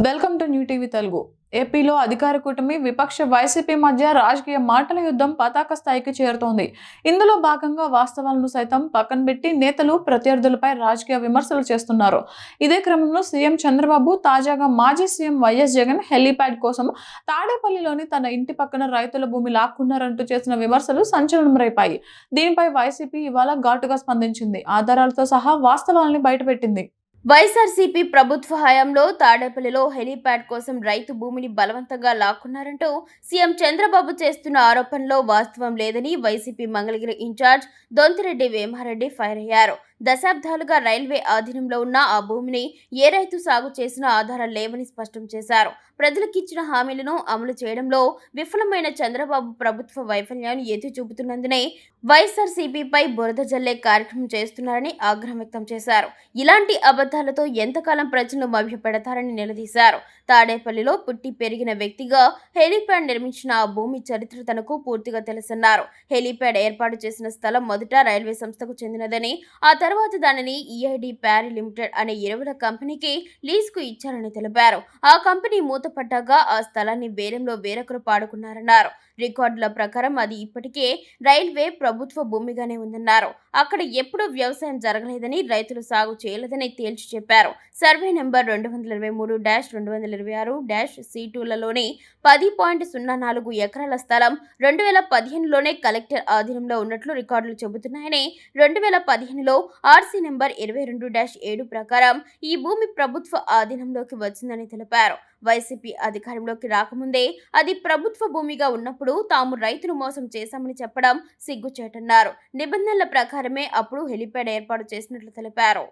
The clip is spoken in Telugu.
Welcome to new TV Telugu. ఏపీలో అధికార కూటమి విపక్ష వైసీపీ మధ్య రాజకీయ మాటల యుద్ధం పతాక స్థాయికి చేరుతోంది. ఇందులో భాగంగా వాస్తవాలను సైతం పక్కన పెట్టి నేతలు ప్రత్యర్థులపై రాజకీయ విమర్శలు చేస్తున్నారు. ఇదే క్రమంలో సీఎం చంద్రబాబు తాజాగా మాజీ సీఎం వైఎస్ జగన్ హెలీప్యాడ్ కోసం తాడేపల్లిలోని తన ఇంటి పక్కన రైతుల భూమి లాక్కున్నారంటూ చేసిన విమర్శలు సంచలనం రేపాయి. దీనిపై వైసీపీ ఇవాళ ఘాటుగా స్పందించింది. ఆధారాలతో సహా వాస్తవాలను బయటపెట్టింది. వైఎస్ఆర్సీపీ ప్రభుత్వ హయాంలో తాడేపల్లిలో హెలీప్యాడ్ కోసం రైతు భూమిని బలవంతంగా లాక్కున్నారంటూ సీఎం చంద్రబాబు చేస్తున్న ఆరోపణలో వాస్తవం లేదని YCP Mangalagiri in charge Dontireddy Vemareddy fire అయ్యారు. దశాబ్దాలుగా రైల్వే ఆధీనంలో ఉన్న ఆ భూమిని ఏ రైతు సాగు చేసినా ఆధారాలు లేవని స్పష్టం చేశారు. ప్రజలకిచ్చిన హామీలను అమలు చేయడంలో విఫలమైన చంద్రబాబు ప్రభుత్వ వైఫల్యాన్ని ఎత్తి చూపుతున్నందునే వైఎస్ఆర్సీపీపై బురద జల్లే కార్యక్రమం చేస్తున్నారని ఆగ్రహం వ్యక్తం చేశారు. ఇలాంటి అబద్ధాలతో ఎంతకాలం ప్రజలను మభ్యపెడతారని నిలదీశారు. తాడేపల్లిలో పుట్టి పెరిగిన వ్యక్తిగా హెలీప్యాడ్ నిర్మించిన ఆ భూమి చరిత్ర తనకు పూర్తిగా తెలుసన్నారు. హెలీప్యాడ్ ఏర్పాటు చేసిన స్థలం మొదట రైల్వే సంస్థకు చెందినదని, ఆ తర్వాత దానిని ఈఐడి ప్యారీ లిమిటెడ్ అనే ఎరువుల కంపెనీకి లీజుకు ఇచ్చారని తెలిపారు. ఆ కంపెనీ మూతపడ్డాక ఆ స్థలాన్ని వేలంలో వేరొకరు పాడుకున్నారన్నారు. రికార్డుల ప్రకారం అది ఇప్పటికే రైల్వే ప్రభుత్వ భూమిగానే ఉందన్నారు. అక్కడ ఎప్పుడూ వ్యవసాయం జరగలేదని, రైతులు సాగు చేయలేదని తేల్చి చెప్పారు. సర్వే నెంబర్ 223-226-C2లలోని 10.04 ఎకరాల స్థలం 2015లోనే కలెక్టర్ ఆధీనంలో ఉన్నట్లు రికార్డులు చెబుతున్నాయని, 2015లో ఆర్సీ నెంబర్ 22-7 ప్రకారం ఈ భూమి ప్రభుత్వ ఆధీనంలోకి వచ్చిందని తెలిపారు. వైసీపీ అధికారంలోకి రాకముందే అది ప్రభుత్వ భూమిగా ఉన్నప్పుడు తాము రైతును మోసం చేశామని చెప్పడం సిగ్గుచేటన్నారు. నిబంధనల ప్రకారమే అప్పుడు హెలీప్యాడ్ ఏర్పాటు చేసినట్లు తెలిపారు.